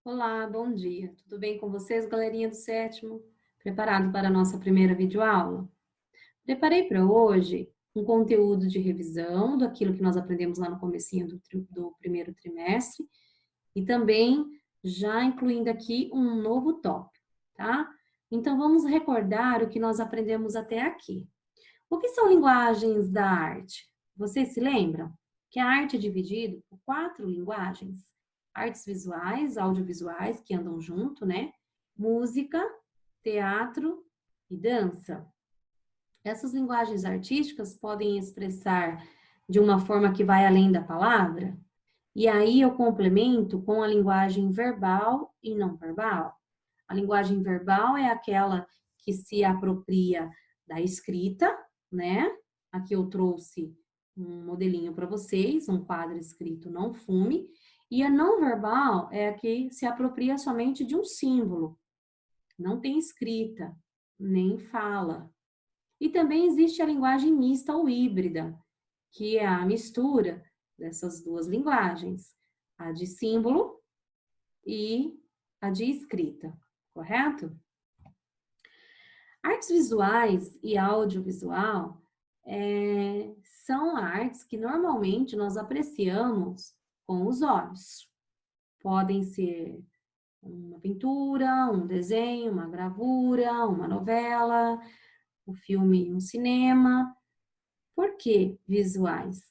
Olá, bom dia. Tudo bem com vocês, galerinha do sétimo? Preparado para a nossa primeira videoaula? Preparei para hoje um conteúdo de revisão daquilo que nós aprendemos lá no comecinho do primeiro trimestre e também já incluindo aqui um novo tópico, tá? Então, vamos recordar o que nós aprendemos até aqui. O que são linguagens da arte? Vocês se lembram? Que a arte é dividida por 4 linguagens. Artes visuais, audiovisuais, que andam junto, né? Música, teatro e dança. Essas linguagens artísticas podem expressar de uma forma que vai além da palavra. E aí eu complemento com a linguagem verbal e não verbal. A linguagem verbal é aquela que se apropria da escrita, né? Aqui eu trouxe um modelinho para vocês, um quadro escrito "não fume", e a não verbal é a que se apropria somente de um símbolo, não tem escrita, nem fala. E também existe a linguagem mista ou híbrida, que é a mistura dessas duas linguagens, a de símbolo e a de escrita, correto? Artes visuais e audiovisual são artes que normalmente nós apreciamos com os olhos. Podem ser uma pintura, um desenho, uma gravura, uma novela, um filme, um cinema. Por que visuais?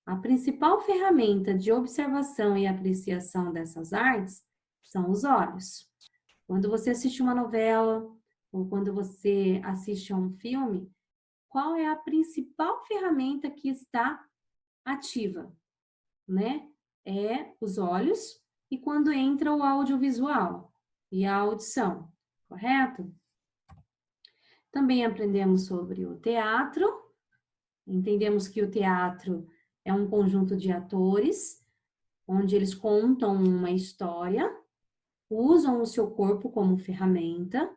A principal ferramenta de observação e apreciação dessas artes são os olhos. Quando você assiste uma novela ou quando você assiste a um filme, qual é a principal ferramenta que está ativa, né? É os olhos e quando entra o audiovisual e a audição, correto? Também aprendemos sobre o teatro. Entendemos que o teatro é um conjunto de atores, onde eles contam uma história, usam o seu corpo como ferramenta,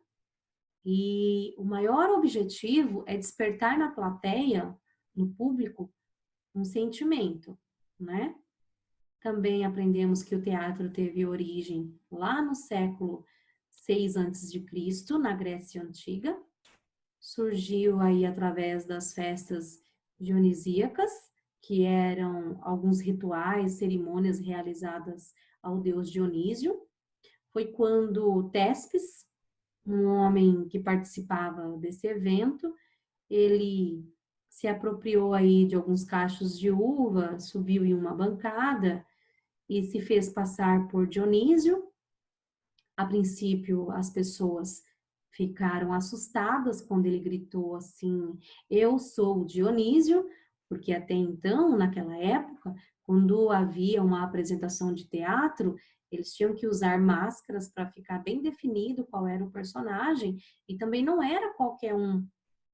e o maior objetivo é despertar na plateia, no público, um sentimento, né? Também aprendemos que o teatro teve origem lá no século 6 a.C., na Grécia Antiga. Surgiu aí através das festas dionisíacas, que eram alguns rituais, cerimônias realizadas ao deus Dionísio. Foi quando Téspes, um homem que participava desse evento, ele se apropriou aí de alguns cachos de uva, subiu em uma bancada e se fez passar por Dionísio. A princípio, as pessoas ficaram assustadas quando ele gritou assim: "Eu sou o Dionísio", porque até então, naquela época, quando havia uma apresentação de teatro, eles tinham que usar máscaras para ficar bem definido qual era o personagem, e também não era qualquer um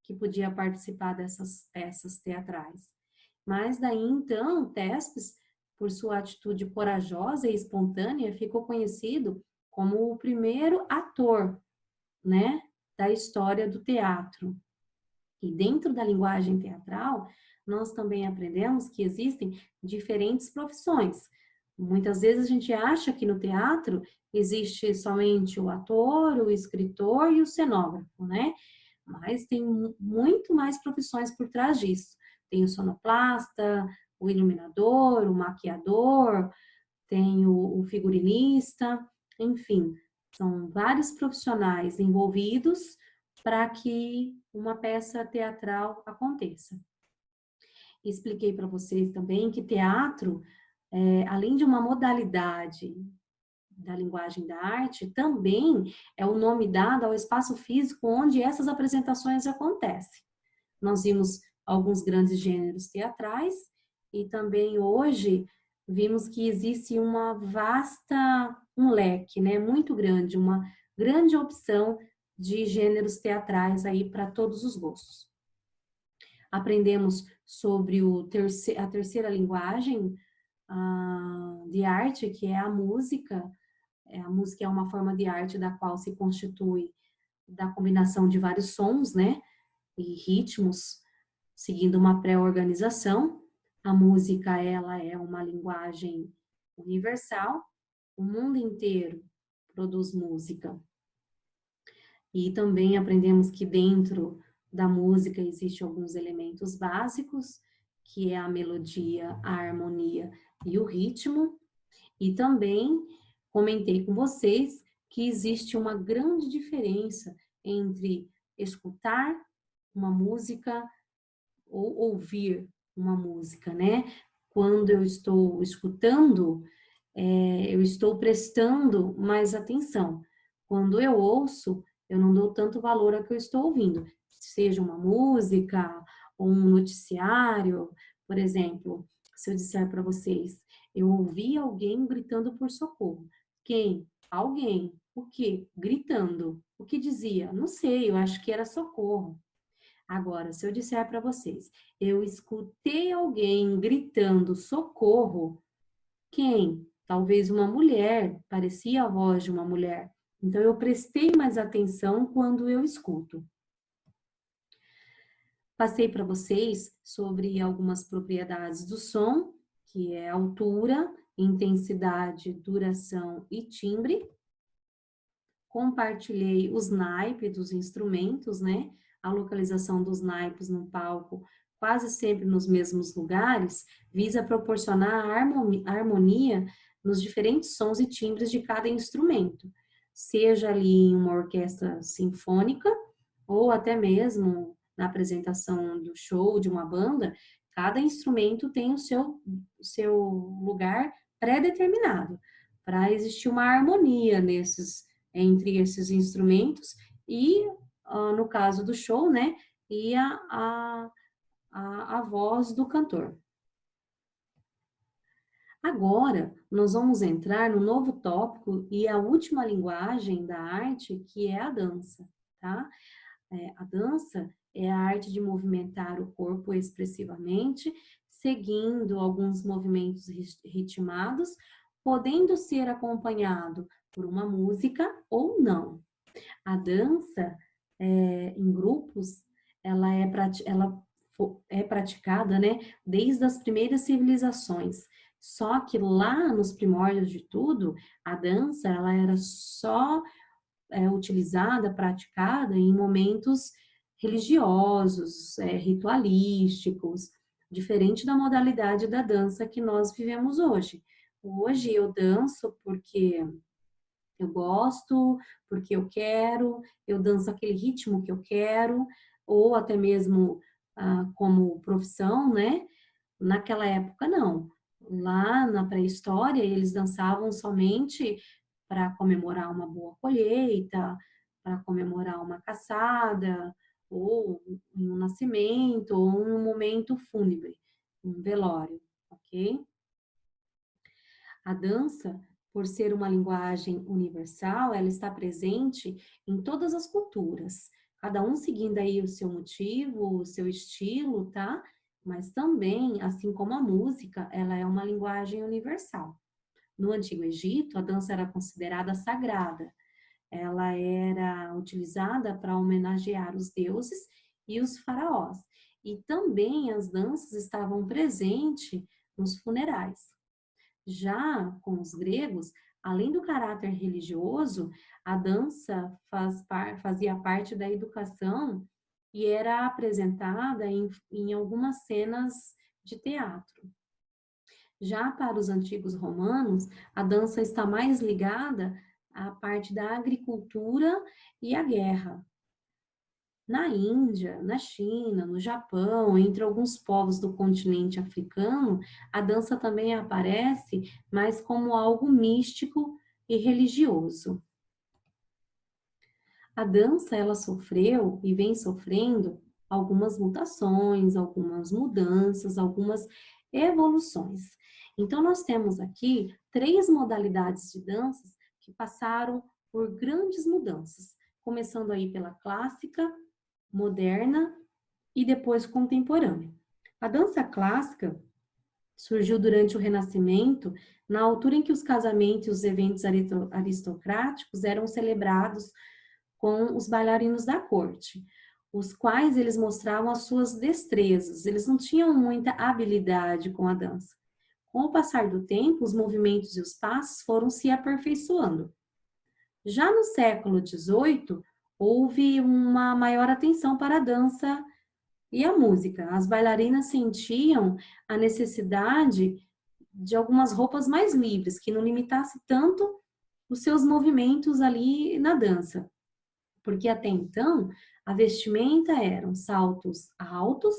que podia participar dessas peças teatrais. Mas daí então, Téspes, por sua atitude corajosa e espontânea, ficou conhecido como o primeiro ator, né, da história do teatro. E dentro da linguagem teatral, nós também aprendemos que existem diferentes profissões. Muitas vezes a gente acha que no teatro existe somente o ator, o escritor e o cenógrafo, né? Mas tem muito mais profissões por trás disso. Tem o sonoplasta, o iluminador, o maquiador, tem o figurinista, enfim, são vários profissionais envolvidos para que uma peça teatral aconteça. Expliquei para vocês também que teatro, além de uma modalidade da linguagem da arte, também é o nome dado ao espaço físico onde essas apresentações acontecem. Nós vimos alguns grandes gêneros teatrais e também hoje vimos que existe um leque, né, muito grande, uma grande opção de gêneros teatrais aí para todos os gostos. Aprendemos sobre a terceira linguagem de arte, que é a música. A música é uma forma de arte da qual se constitui da combinação de vários sons, né? e ritmos, seguindo uma pré-organização. A música, ela é uma linguagem universal, o mundo inteiro produz música. E também aprendemos que dentro da música existem alguns elementos básicos, que é a melodia, a harmonia e o ritmo. E também comentei com vocês que existe uma grande diferença entre escutar uma música ou ouvir uma música, né? Quando eu estou escutando, eu estou prestando mais atenção. Quando eu ouço, eu não dou tanto valor ao que eu estou ouvindo, seja uma música ou um noticiário, por exemplo, se eu disser para vocês, eu ouvi alguém gritando por socorro. Quem? Alguém. O quê? Gritando. O que dizia? Não sei, eu acho que era socorro. Agora, se eu disser para vocês, eu escutei alguém gritando socorro, quem? Talvez uma mulher, parecia a voz de uma mulher. Então, eu prestei mais atenção quando eu escuto. Passei para vocês sobre algumas propriedades do som, que é altura, intensidade, duração e timbre. Compartilhei os naipes dos instrumentos, né? A localização dos naipes no palco, quase sempre nos mesmos lugares, visa proporcionar a harmonia nos diferentes sons e timbres de cada instrumento, seja ali em uma orquestra sinfônica ou até mesmo na apresentação do show de uma banda, cada instrumento tem o seu lugar pré-determinado, para existir uma harmonia entre esses instrumentos e, no caso do show, né, e a voz do cantor. Agora, nós vamos entrar no novo tópico e a última linguagem da arte, que é a dança, tá? A dança é a arte de movimentar o corpo expressivamente, seguindo alguns movimentos ritmados, podendo ser acompanhado por uma música ou não. A dança em grupos, ela é praticada, né, desde as primeiras civilizações. Só que lá nos primórdios de tudo, a dança ela era só utilizada, praticada em momentos religiosos, ritualísticos, diferente da modalidade da dança que nós vivemos hoje. Hoje eu danço porque eu gosto, porque eu danço aquele ritmo que eu quero, ou até mesmo como profissão, né? Naquela época, não. Lá na pré-história, eles dançavam somente para comemorar uma boa colheita, para comemorar uma caçada, ou um nascimento, ou um momento fúnebre, um velório, ok? A dança, por ser uma linguagem universal, ela está presente em todas as culturas, cada um seguindo aí o seu motivo, o seu estilo, tá? Mas também, assim como a música, ela é uma linguagem universal. No Antigo Egito, a dança era considerada sagrada. Ela era utilizada para homenagear os deuses e os faraós. E também as danças estavam presentes nos funerais. Já com os gregos, além do caráter religioso, a dança fazia parte da educação e era apresentada em algumas cenas de teatro. Já para os antigos romanos, a dança está mais ligada à parte da agricultura e à guerra. Na Índia, na China, no Japão, entre alguns povos do continente africano, a dança também aparece, mas como algo místico e religioso. A dança, ela sofreu e vem sofrendo algumas mutações, algumas mudanças, algumas evoluções. Então, nós temos aqui 3 modalidades de danças que passaram por grandes mudanças, começando aí pela clássica, moderna e depois contemporânea. A dança clássica surgiu durante o Renascimento, na altura em que os casamentos e os eventos aristocráticos eram celebrados com os bailarinos da corte. os quais eles mostravam as suas destrezas. Eles não tinham muita habilidade com a dança. Com o passar do tempo, os movimentos e os passos foram se aperfeiçoando. Já no século XVIII, houve uma maior atenção para a dança e a música. As bailarinas sentiam a necessidade de algumas roupas mais livres, que não limitasse tanto os seus movimentos ali na dança. Porque até então, a vestimenta eram saltos altos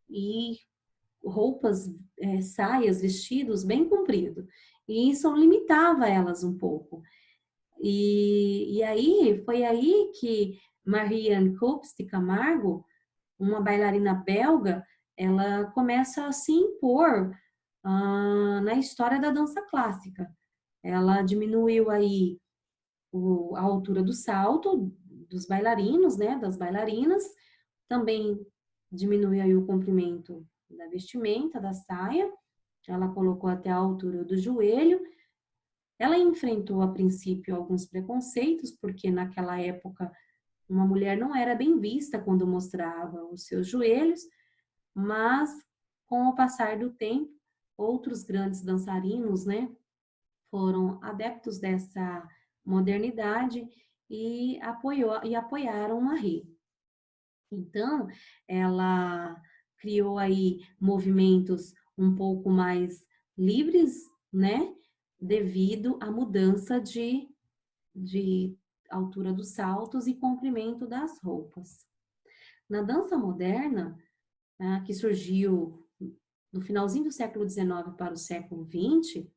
e roupas, saias, vestidos bem compridos. E isso limitava elas um pouco. E aí, foi aí que Marianne Cops de Camargo, uma bailarina belga, ela começa a se impor na história da dança clássica. Ela diminuiu aí a altura do salto dos bailarinos, né, das bailarinas, também diminuiu aí o comprimento da vestimenta, da saia, ela colocou até a altura do joelho. Ela enfrentou a princípio alguns preconceitos, porque naquela época uma mulher não era bem vista quando mostrava os seus joelhos, mas com o passar do tempo, outros grandes dançarinos, né, foram adeptos dessa modernidade e apoiaram Marie. Então, ela criou aí movimentos um pouco mais livres, né, devido à mudança de altura dos saltos e comprimento das roupas. Na dança moderna, que surgiu no finalzinho do século XIX para o século XX,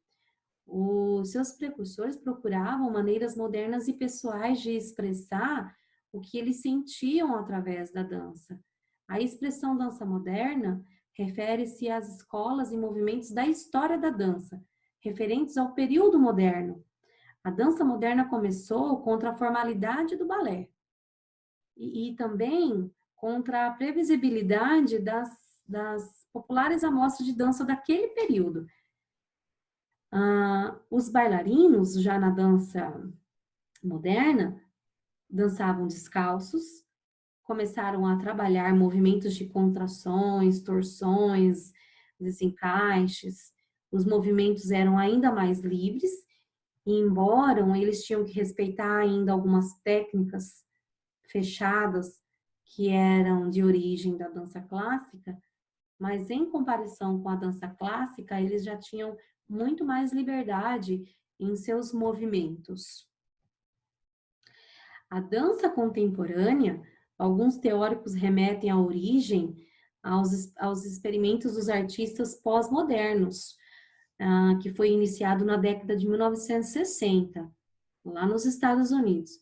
os seus precursores procuravam maneiras modernas e pessoais de expressar o que eles sentiam através da dança. A expressão dança moderna refere-se às escolas e movimentos da história da dança, referentes ao período moderno. A dança moderna começou contra a formalidade do balé e também contra a previsibilidade das populares amostras de dança daquele período. Os bailarinos, já na dança moderna, dançavam descalços, começaram a trabalhar movimentos de contrações, torções, desencaixes. Os movimentos eram ainda mais livres, e embora eles tinham que respeitar ainda algumas técnicas fechadas que eram de origem da dança clássica, mas em comparação com a dança clássica, eles já tinham muito mais liberdade em seus movimentos. A dança contemporânea, alguns teóricos remetem à origem aos experimentos dos artistas pós-modernos, que foi iniciado na década de 1960, lá nos Estados Unidos.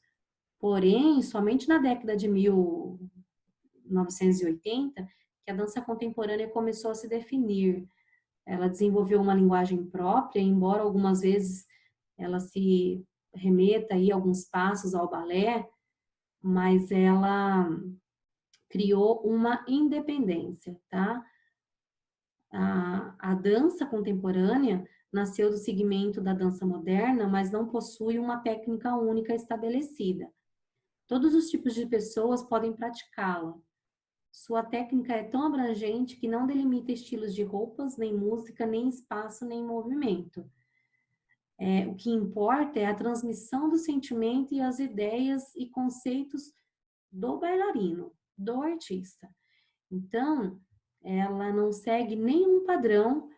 Porém, somente na década de 1980, que a dança contemporânea começou a se definir. Ela desenvolveu uma linguagem própria, embora algumas vezes ela se remeta aí alguns passos ao balé, mas ela criou uma independência, tá? A dança contemporânea nasceu do segmento da dança moderna, mas não possui uma técnica única estabelecida. Todos os tipos de pessoas podem praticá-la. Sua técnica é tão abrangente que não delimita estilos de roupas, nem música, nem espaço, nem movimento. O que importa é a transmissão do sentimento e as ideias e conceitos do bailarino, do artista. Então, ela não segue nenhum padrão,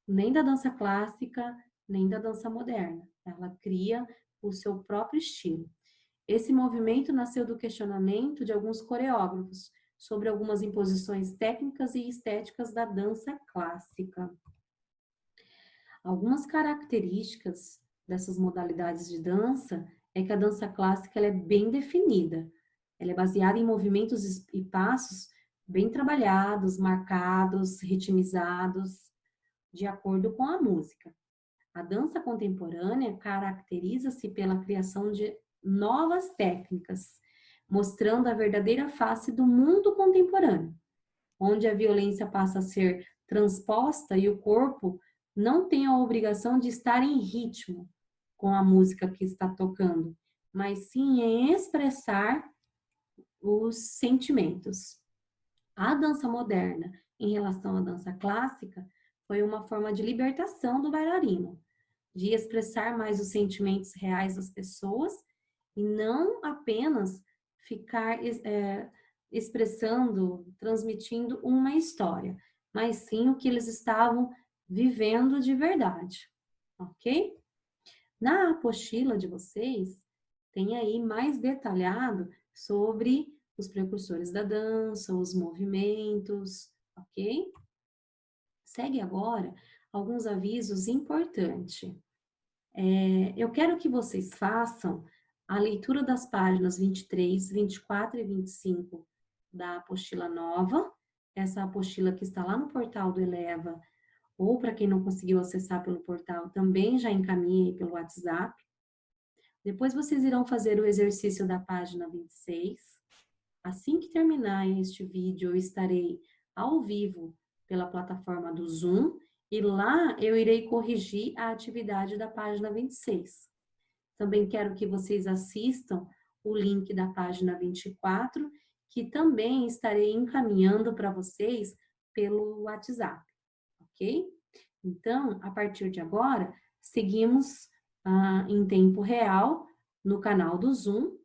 nem da dança clássica, nem da dança moderna. Ela cria o seu próprio estilo. Esse movimento nasceu do questionamento de alguns coreógrafos sobre algumas imposições técnicas e estéticas da dança clássica. Algumas características dessas modalidades de dança é que a dança clássica ela é bem definida. Ela é baseada em movimentos e passos bem trabalhados, marcados, ritmizados, de acordo com a música. A dança contemporânea caracteriza-se pela criação de novas técnicas, mostrando a verdadeira face do mundo contemporâneo, onde a violência passa a ser transposta e o corpo não tem a obrigação de estar em ritmo com a música que está tocando, mas sim em expressar os sentimentos. A dança moderna, em relação à dança clássica, foi uma forma de libertação do bailarino, de expressar mais os sentimentos reais das pessoas e não apenas ficar expressando, transmitindo uma história, mas sim o que eles estavam vivendo de verdade, ok? Na apostila de vocês, tem aí mais detalhado sobre os precursores da dança, os movimentos, ok? Segue agora alguns avisos importantes. Eu quero que vocês façam a leitura das páginas 23, 24 e 25 da apostila nova, essa apostila que está lá no portal do Eleva, ou para quem não conseguiu acessar pelo portal, também já encaminhei pelo WhatsApp. Depois vocês irão fazer o exercício da página 26. Assim que terminar este vídeo, eu estarei ao vivo pela plataforma do Zoom e lá eu irei corrigir a atividade da página 26. Também quero que vocês assistam o link da página 24, que também estarei encaminhando para vocês pelo WhatsApp, ok? Então, a partir de agora, seguimos em tempo real no canal do Zoom.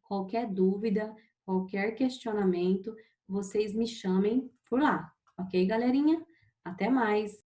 Qualquer dúvida, qualquer questionamento, vocês me chamem por lá, ok, galerinha? Até mais!